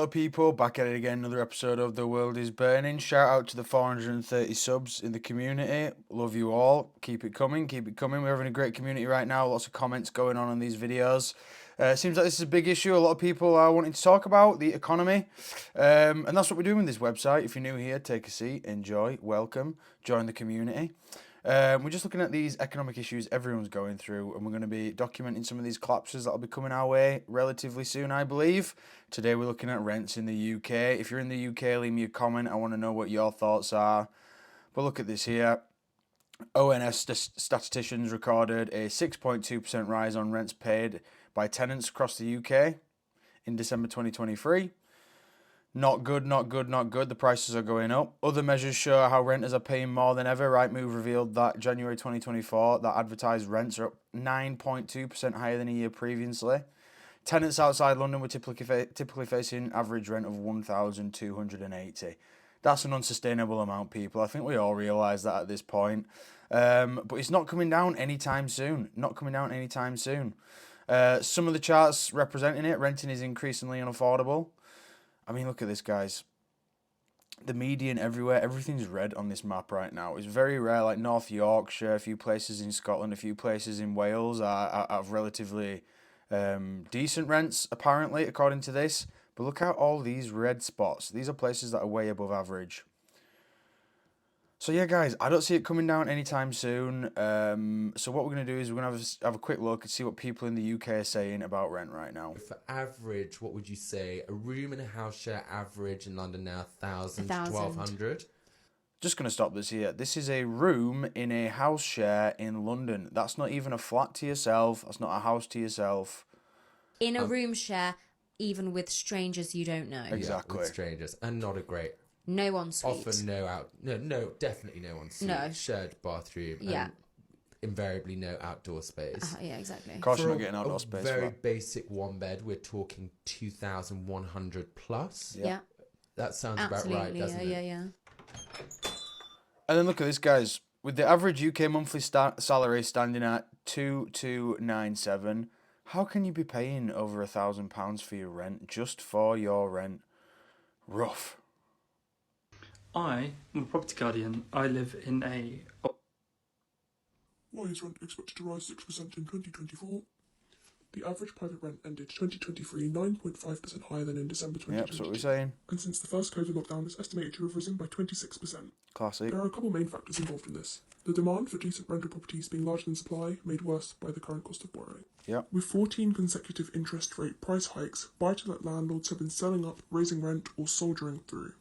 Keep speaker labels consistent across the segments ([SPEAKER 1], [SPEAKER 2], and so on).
[SPEAKER 1] Hello people, back at it again, another episode of The World is Burning. Shout out to the 430 subs in the community. Love you all. Keep it coming, keep it coming. We're having a great community right now. Lots of comments going on these videos. It seems like this is a big issue. A lot of people are wanting to talk about the economy. And that's what we're doing with this website. If you're new here, take a seat, enjoy, welcome, join the community. We're just looking at these economic issues everyone's going through, and we're going to be documenting some of these collapses that'll be coming our way relatively soon, I believe. Today we're looking at rents in the UK. If you're in the UK, leave me a comment. I want to know what your thoughts are. But look at this here. ONS statisticians recorded a 6.2% rise on rents paid by tenants across the UK in December 2023. Not good, not good, not good. The prices are going up. Other measures show how renters are paying more than ever. Rightmove revealed that January 2024, that advertised rents are up 9.2% higher than a year previously. Tenants outside London were typically facing average rent of £1,280. That's an unsustainable amount, people. I think we all realise that at this point. But it's not coming down anytime soon. Not coming down anytime soon. Some of the charts representing it, renting is increasingly unaffordable. I mean, look at this, guys. The median everywhere, everything's red on this map right now. It's very rare, like North Yorkshire, a few places in Scotland, a few places in Wales have relatively decent rents, apparently, according to this. But look at all these red spots. These are places that are way above average. So yeah, guys, I don't see it coming down anytime soon. So what we're going to do is we're going to have a quick look and see what people in the UK are saying about rent right now.
[SPEAKER 2] For average, what would you say? A room in a house share average in London now, 1,000 to 1,200?
[SPEAKER 1] Just going to stop this here. This is a room in a house share in London. That's not even a flat to yourself. That's not a house to yourself.
[SPEAKER 3] In a room share, even with strangers you don't know.
[SPEAKER 1] Exactly.
[SPEAKER 2] Yeah, with strangers. And not a great...
[SPEAKER 3] No ensuite.
[SPEAKER 2] Often no, definitely no ensuite.
[SPEAKER 3] No.
[SPEAKER 2] Shared bathroom.
[SPEAKER 3] Yeah.
[SPEAKER 2] And invariably no outdoor space.
[SPEAKER 3] Yeah, exactly.
[SPEAKER 1] Of course,
[SPEAKER 2] For
[SPEAKER 1] you're not getting outdoor space.
[SPEAKER 2] Very basic one bed, we're talking 2,100 plus.
[SPEAKER 3] Yeah.
[SPEAKER 2] That sounds
[SPEAKER 3] Absolutely.
[SPEAKER 2] about right, doesn't it?
[SPEAKER 3] Yeah.
[SPEAKER 1] And then look at this, guys. With the average UK monthly salary standing at 2,297, how can you be paying over £1,000 for your rent, just for your rent? Rough.
[SPEAKER 4] I am a property guardian. I live in a...
[SPEAKER 5] Why is rent expected to rise 6% in 2024? The average private rent ended 2023 9.5% higher than in December 2022.
[SPEAKER 1] Yeah, that's what we're saying.
[SPEAKER 5] And since the first COVID lockdown is estimated to have risen by 26%.
[SPEAKER 1] Classic.
[SPEAKER 5] There are a couple main factors involved in this. The demand for decent rental properties being larger than supply, made worse by the current cost of borrowing.
[SPEAKER 1] Yeah.
[SPEAKER 5] With 14 consecutive interest rate price hikes, buy-to-let landlords have been selling up, raising rent, or soldiering through.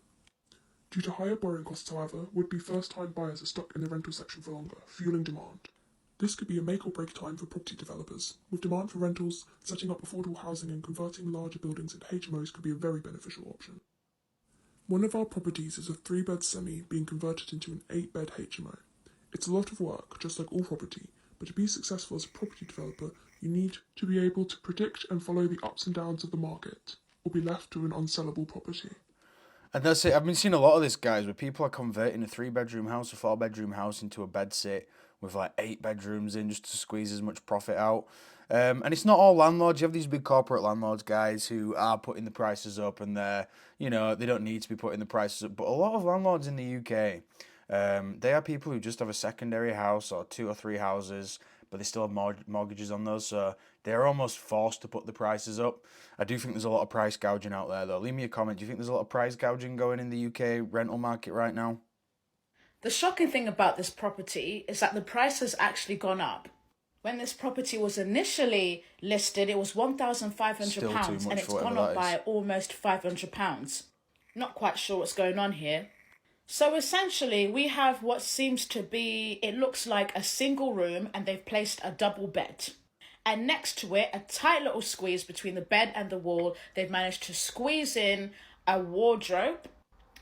[SPEAKER 5] Due to higher borrowing costs, however, would-be first-time buyers are stuck in the rental section for longer, fueling demand. This could be a make-or-break time for property developers. With demand for rentals, setting up affordable housing and converting larger buildings into HMOs could be a very beneficial option. One of our properties is a 3-bed semi being converted into an 8-bed HMO. It's a lot of work, just like all property, but to be successful as a property developer, you need to be able to predict and follow the ups and downs of the market, or be left to an unsellable property.
[SPEAKER 1] And that's it. I've been seeing a lot of this, guys, where people are converting a 3-bedroom house, a 4-bedroom house into a bed sit with like 8 bedrooms in just to squeeze as much profit out. And it's not all landlords. You have these big corporate landlords, guys, who are putting the prices up, and they don't need to be putting the prices up. But a lot of landlords in the UK, they are people who just have a secondary house or 2 or 3 houses, but they still have mortgages on those, so they're almost forced to put the prices up. I do think there's a lot of price gouging out there, though. Leave me a comment. Do you think there's a lot of price gouging going in the UK rental market right now?
[SPEAKER 6] The shocking thing about this property is that the price has actually gone up. When this property was initially listed, it was £1,500 and it's gone up by almost £500. Not quite sure what's going on here. So essentially, we have what seems to be, it looks like a single room, and they've placed a double bed. And next to it, a tight little squeeze between the bed and the wall, they've managed to squeeze in a wardrobe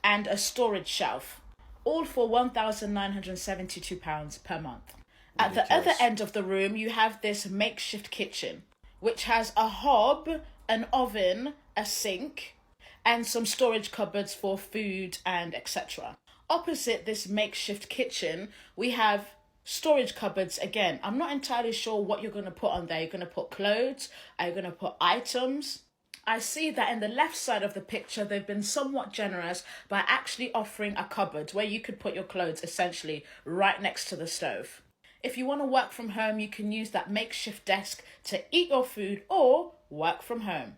[SPEAKER 6] and a storage shelf, all for £1,972 per month. At the other end of the room, you have this makeshift kitchen, which has a hob, an oven, a sink, and some storage cupboards for food and etc. Opposite this makeshift kitchen, we have storage cupboards again. I'm not entirely sure what you're going to put on there. You're going to put clothes? Are you going to put items? I see that in the left side of the picture, they've been somewhat generous by actually offering a cupboard where you could put your clothes essentially right next to the stove. If you want to work from home, you can use that makeshift desk to eat your food or work from home.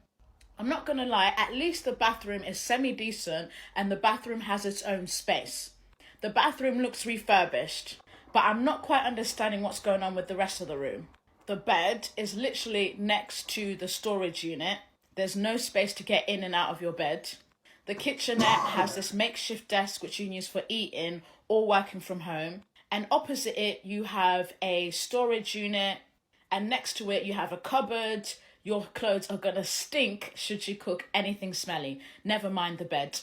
[SPEAKER 6] I'm not going to lie, at least the bathroom is semi-decent and the bathroom has its own space. The bathroom looks refurbished, but I'm not quite understanding what's going on with the rest of the room. The bed is literally next to the storage unit. There's no space to get in and out of your bed. The kitchenette has this makeshift desk which you can use for eating or working from home. And opposite it, you have a storage unit. And next to it, you have a cupboard. Your clothes are going to stink should you cook anything smelly. Never mind the bed.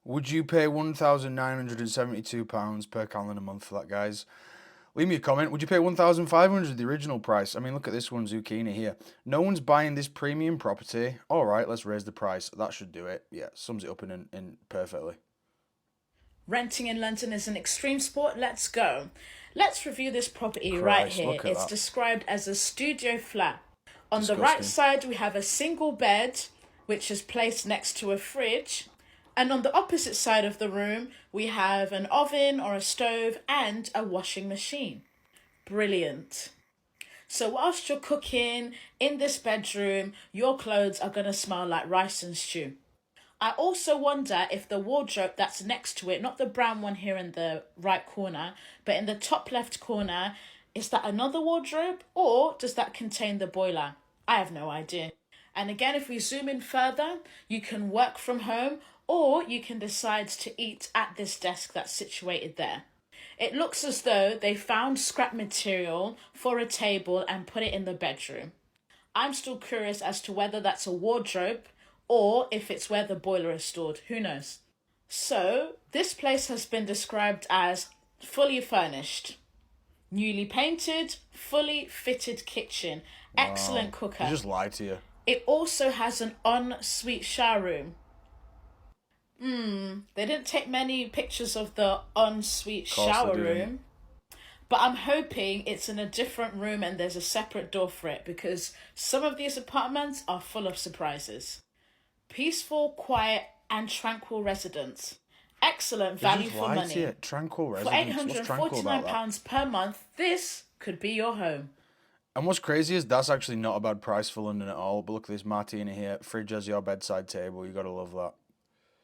[SPEAKER 1] Would you pay £1,972 per calendar month for that, guys? Leave me a comment. Would you pay $1,500, the original price? I mean, look at this one, zucchini here. No one's buying this premium property. All right, let's raise the price. That should do it. Yeah, sums it up in perfectly.
[SPEAKER 6] Renting in London is an extreme sport. Let's go. Let's review this property right here. It's described as a studio flat. On the right side, we have a single bed, which is placed next to a fridge. And on the opposite side of the room, we have an oven or a stove and a washing machine. Brilliant. So whilst you're cooking in this bedroom, your clothes are going to smell like rice and stew. I also wonder if the wardrobe that's next to it, not the brown one here in the right corner, but in the top left corner, is that another wardrobe or does that contain the boiler? I have no idea. And again, if we zoom in further, you can work from home or you can decide to eat at this desk that's situated there. It looks as though they found scrap material for a table and put it in the bedroom. I'm still curious as to whether that's a wardrobe or if it's where the boiler is stored. Who knows? So, this place has been described as fully furnished, newly painted, fully fitted kitchen, excellent cooker.
[SPEAKER 1] I just lied to you.
[SPEAKER 6] It also has an ensuite shower room. They didn't take many pictures of the ensuite shower room, but I'm hoping it's in a different room and there's a separate door for it because some of these apartments are full of surprises. Peaceful, quiet, and tranquil residence. Excellent value for money.
[SPEAKER 1] Tranquil residence.
[SPEAKER 6] For £849 per month, this could be your home.
[SPEAKER 1] And what's crazy is that's actually not a bad price for London at all. But look at this martini here. Fridge as your bedside table. You got to love that.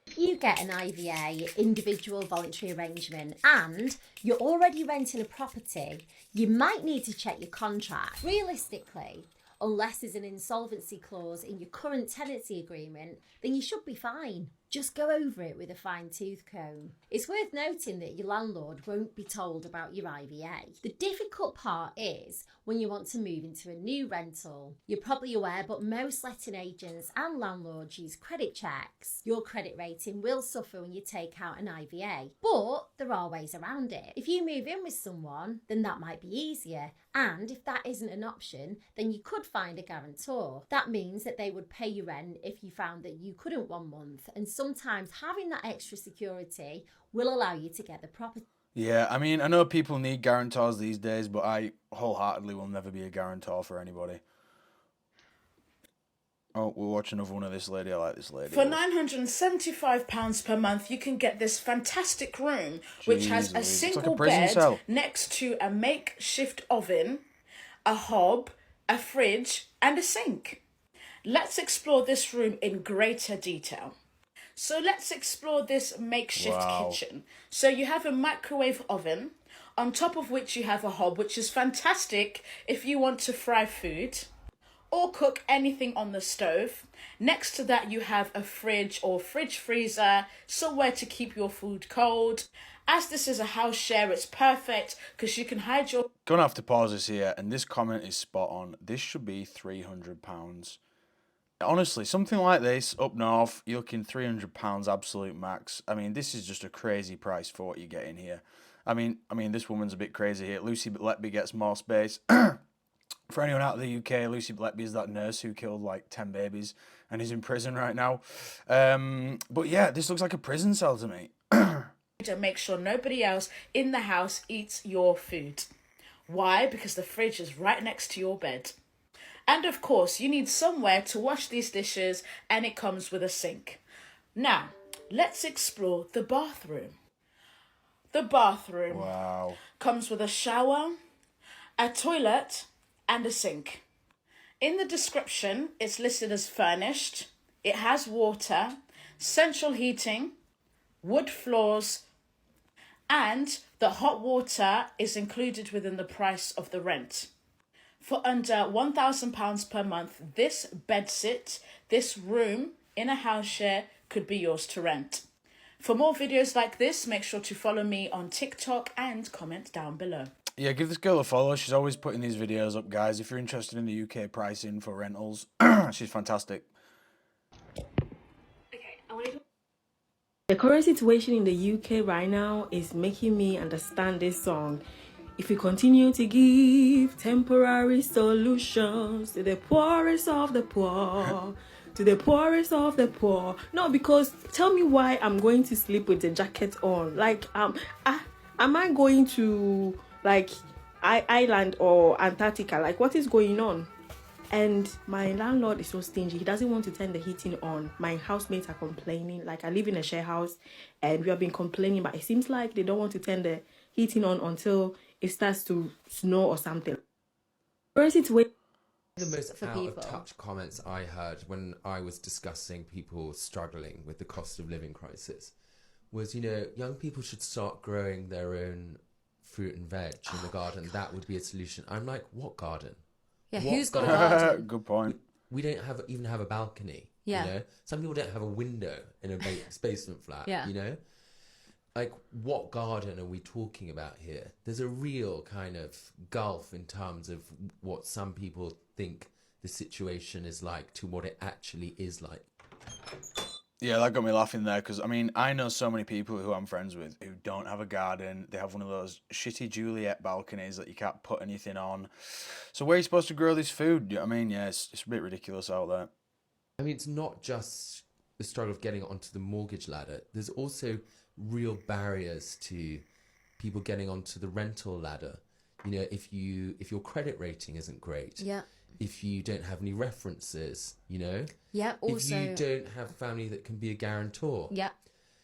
[SPEAKER 7] If you get an IVA, individual voluntary arrangement, and you're already renting a property, you might need to check your contract. Realistically, unless there's an insolvency clause in your current tenancy agreement, then you should be fine. Just go over it with a fine-tooth comb. It's worth noting that your landlord won't be told about your IVA. The difficult part is when you want to move into a new rental. You're probably aware, but most letting agents and landlords use credit checks. Your credit rating will suffer when you take out an IVA, but there are ways around it. If you move in with someone, then that might be easier. And if that isn't an option, then you could find a guarantor. That means that they would pay you rent if you found that you couldn't 1 month, and sometimes having that extra security will allow you to get the property.
[SPEAKER 1] Yeah, I mean, I know people need guarantors these days, but I wholeheartedly will never be a guarantor for anybody. Oh, we'll watch another one of this lady. I like this lady.
[SPEAKER 6] For £975 per month, you can get this fantastic room, which has a single bed next to a makeshift oven, a hob, a fridge, and a sink. Let's explore this room in greater detail. So let's explore this makeshift kitchen. So you have a microwave oven, on top of which you have a hob, which is fantastic if you want to fry food or cook anything on the stove. Next to that, you have a fridge or fridge freezer, somewhere to keep your food cold. As this is a house share, it's perfect because you can hide your...
[SPEAKER 1] Gonna have to pause this here, and this comment is spot on. This should be £300. Honestly, something like this, up north, you're looking £300 absolute max. I mean, this is just a crazy price for what you get in here. I mean, this woman's a bit crazy here. Lucy Letby gets more space. For anyone out of the UK, Lucy Letby is that nurse who killed like 10 babies and is in prison right now. But yeah, this looks like a prison cell to me.
[SPEAKER 6] To make sure nobody else in the house eats your food. Why? Because the fridge is right next to your bed. And of course, you need somewhere to wash these dishes, and it comes with a sink. Now, let's explore the bathroom. The bathroom comes with a shower, a toilet, and a sink. In the description, it's listed as furnished. It has water, central heating, wood floors, and the hot water is included within the price of the rent. For under £1,000 per month, this bedsit, this room in a house share could be yours to rent. For more videos like this, make sure to follow me on TikTok and comment down below.
[SPEAKER 1] Yeah, give this girl a follow. She's always putting these videos up, guys. If you're interested in the UK pricing for rentals, she's fantastic.
[SPEAKER 8] The current situation in the UK right now is making me understand this song. If we continue to give temporary solutions to the poorest of the poor, to the poorest of the poor. No, because tell me why I'm going to sleep with the jacket on. Like, am I going to like Ireland or Antarctica? Like, what is going on? And my landlord is so stingy. He doesn't want to turn the heating on. My housemates are complaining. Like, I live in a share house and we have been complaining, but it seems like they don't want to turn the heating on until it starts to snow or something. First, it's way.
[SPEAKER 2] The most out of touch comments I heard when I was discussing people struggling with the cost of living crisis was, you know, young people should start growing their own fruit and veg in the garden. That would be a solution. I'm like, what garden?
[SPEAKER 3] Yeah,
[SPEAKER 2] What
[SPEAKER 3] who's got a garden?
[SPEAKER 1] Good point.
[SPEAKER 2] We don't even have a balcony.
[SPEAKER 3] Yeah.
[SPEAKER 2] You know? Some people don't have a window in a basement flat.
[SPEAKER 3] Yeah.
[SPEAKER 2] You know? Like, what garden are we talking about here? There's a real kind of gulf in terms of what some people think the situation is like to what it actually is like.
[SPEAKER 1] Yeah, that got me laughing there because, I mean, I know so many people who I'm friends with who don't have a garden. They have one of those shitty Juliet balconies that you can't put anything on. So where are you supposed to grow this food? I mean, yeah, it's a bit ridiculous out there.
[SPEAKER 2] I mean, it's not just the struggle of getting onto the mortgage ladder. There's also real barriers to people getting onto the rental ladder. You know, if your credit rating isn't great.
[SPEAKER 3] Yeah.
[SPEAKER 2] If you don't have any references, you know?
[SPEAKER 3] Yeah, also...
[SPEAKER 2] If you don't have family that can be a guarantor.
[SPEAKER 3] Yeah.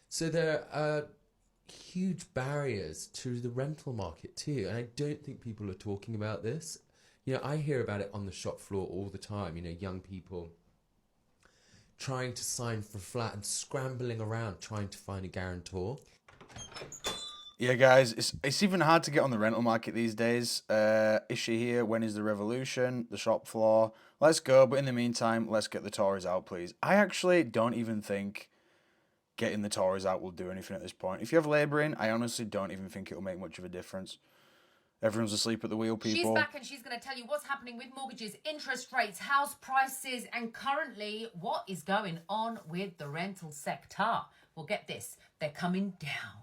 [SPEAKER 2] So there are huge barriers to the rental market too. And I don't think people are talking about this. You know, I hear about it on the shop floor all the time. You know, young people trying to sign for a flat and scrambling around trying to find a guarantor.
[SPEAKER 1] Yeah, guys, it's even hard to get on the rental market these days. Is she here? When is the revolution? The shop floor? Let's go. But in the meantime, let's get the Tories out, please. I actually don't even think getting the Tories out will do anything at this point. If you have Labour in, I honestly don't even think it will make much of a difference. Everyone's asleep at the wheel, people.
[SPEAKER 9] She's back and she's going to tell you what's happening with mortgages, interest rates, house prices, and currently what is going on with the rental sector. Well, get this. They're coming down.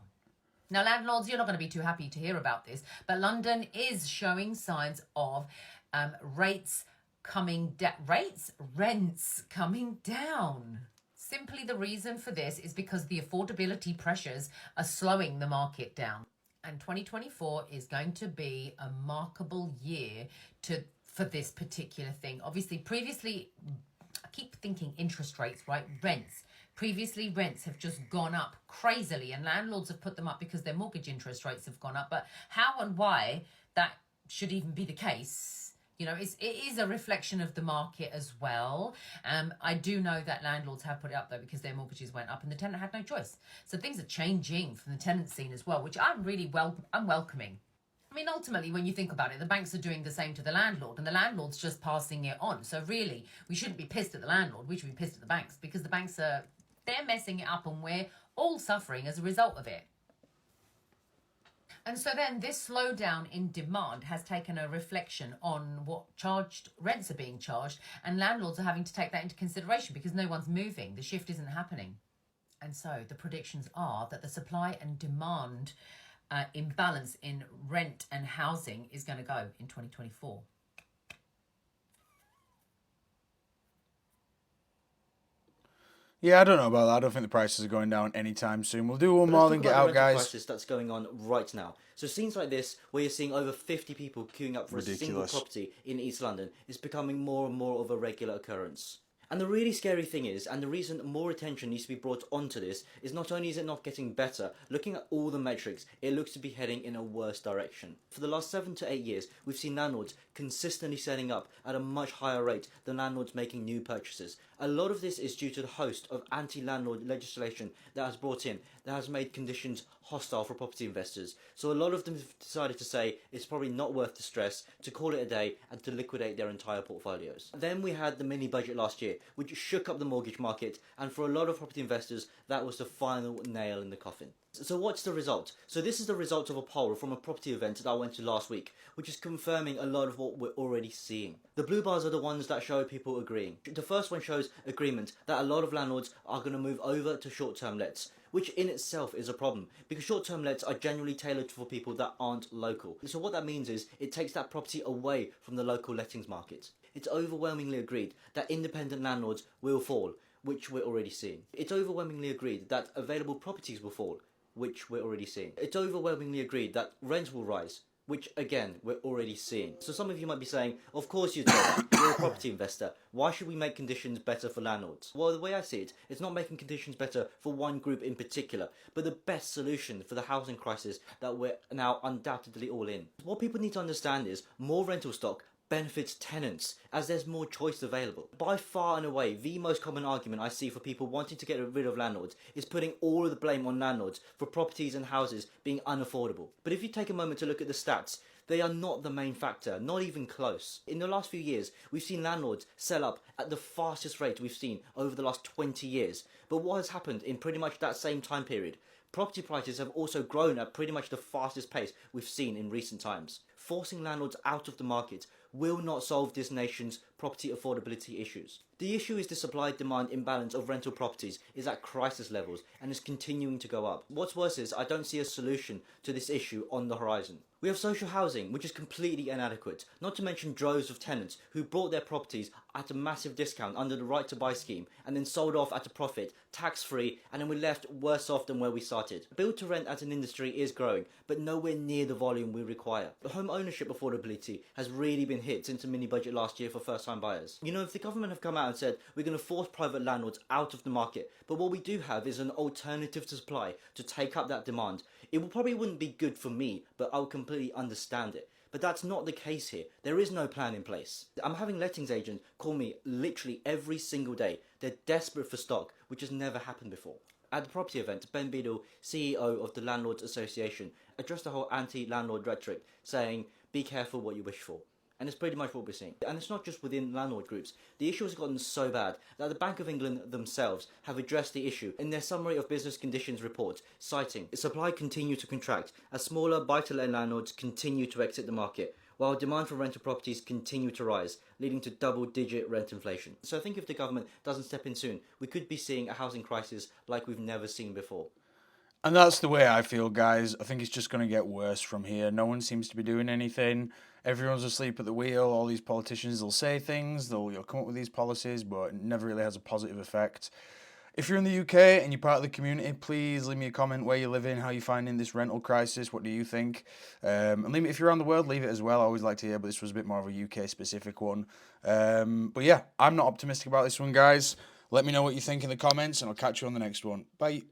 [SPEAKER 9] Now, landlords, you're not going to be too happy to hear about this, but London is showing signs of rents coming down. Rents coming down. Simply the reason for this is because the affordability pressures are slowing the market down. And 2024 is going to be a remarkable year for this particular thing. Obviously, previously, I keep thinking interest rates, right? Rents. Previously, rents have just gone up crazily and landlords have put them up because their mortgage interest rates have gone up. But how and why that should even be the case, you know, it is a reflection of the market as well. I do know that landlords have put it up, though, because their mortgages went up and the tenant had no choice. So things are changing from the tenant scene as well, which I'm welcoming. I mean, ultimately, when you think about it, the banks are doing the same to the landlord and the landlord's just passing it on. So really, we shouldn't be pissed at the landlord. We should be pissed at the banks because the banks they're messing it up and we're all suffering as a result of it. And so then this slowdown in demand has taken a reflection on what charged rents are being charged, and landlords are having to take that into consideration because no one's moving. The shift isn't happening. And so the predictions are that the supply and demand imbalance in rent and housing is going to go in 2024.
[SPEAKER 1] Yeah, I don't know about that. I don't think the prices are going down anytime soon. We'll do one more, then get out,
[SPEAKER 10] the
[SPEAKER 1] guys.
[SPEAKER 10] crisis that's going on right now. So scenes like this, where you're seeing over 50 people queuing up for a single property in East London, is becoming more and more of a regular occurrence. And the really scary thing is, and the reason more attention needs to be brought onto this, is not only is it not getting better, looking at all the metrics, it looks to be heading in a worse direction. For the last 7 to 8 years, we've seen landlords consistently selling up at a much higher rate than landlords making new purchases. A lot of this is due to the host of anti-landlord legislation that has brought in, that has made conditions hostile for property investors. So a lot of them have decided to say it's probably not worth the stress, to call it a day and to liquidate their entire portfolios. Then we had the mini budget last year, which shook up the mortgage market, and for a lot of property investors that was the final nail in the coffin. So what's the result? So this is the result of a poll from a property event that I went to last week, which is confirming a lot of what we're already seeing. The blue bars are the ones that show people agreeing. The first one shows agreement that a lot of landlords are going to move over to short-term lets, which in itself is a problem, because short-term lets are generally tailored for people that aren't local. So what that means is it takes that property away from the local lettings market. It's overwhelmingly agreed that independent landlords will fall, which we're already seeing. It's overwhelmingly agreed that available properties will fall, which we're already seeing. It's overwhelmingly agreed that rents will rise, which again, we're already seeing. So some of you might be saying, of course you do, you're a property investor. Why should we make conditions better for landlords? Well, the way I see it, it's not making conditions better for one group in particular, but the best solution for the housing crisis that we're now undoubtedly all in. What people need to understand is more rental stock benefits tenants, as there's more choice available. By far and away, the most common argument I see for people wanting to get rid of landlords is putting all of the blame on landlords for properties and houses being unaffordable. But if you take a moment to look at the stats, they are not the main factor, not even close. In the last few years, we've seen landlords sell up at the fastest rate we've seen over the last 20 years. But what has happened in pretty much that same time period? Property prices have also grown at pretty much the fastest pace we've seen in recent times. Forcing landlords out of the market will not solve this nation's property affordability issues. The issue is the supply-demand imbalance of rental properties is at crisis levels and is continuing to go up. What's worse is I don't see a solution to this issue on the horizon. We have social housing, which is completely inadequate, not to mention droves of tenants who bought their properties at a massive discount under the right to buy scheme and then sold off at a profit, tax-free, and then we're left worse off than where we started. Build to rent as an industry is growing, but nowhere near the volume we require. The home ownership affordability has really been hit since the mini budget last year for first-time buyers. You know, if the government have come out and said we're going to force private landlords out of the market, but what we do have is an alternative to supply to take up that demand, it probably wouldn't be good for me, but I would completely understand it. But that's not the case here. There is no plan in place. I'm having lettings agents call me literally every single day. They're desperate for stock, which has never happened before. At the property event, Ben Beadle, CEO of the Landlords Association, addressed the whole anti-landlord rhetoric, saying, be careful what you wish for. And it's pretty much what we're seeing. And it's not just within landlord groups. The issue has gotten so bad that the Bank of England themselves have addressed the issue in their Summary of Business Conditions report, citing, supply continue to contract as smaller buy-to-let landlords continue to exit the market, while demand for rental properties continue to rise, leading to double-digit rent inflation. So I think if the government doesn't step in soon, we could be seeing a housing crisis like we've never seen before.
[SPEAKER 1] And that's the way I feel, guys. I think it's just going to get worse from here. No one seems to be doing anything. Everyone's asleep at the wheel. All these politicians will say things, they'll come up with these policies, but it never really has a positive effect. If you're in the UK and you're part of the community, please leave me a comment where you live in, how you're finding this rental crisis, what do you think? And leave me, if you're around the world, leave it as well. I always like to hear, but this was a bit more of a UK specific one. But yeah, I'm not optimistic about this one, guys. Let me know what you think in the comments and I'll catch you on the next one. Bye.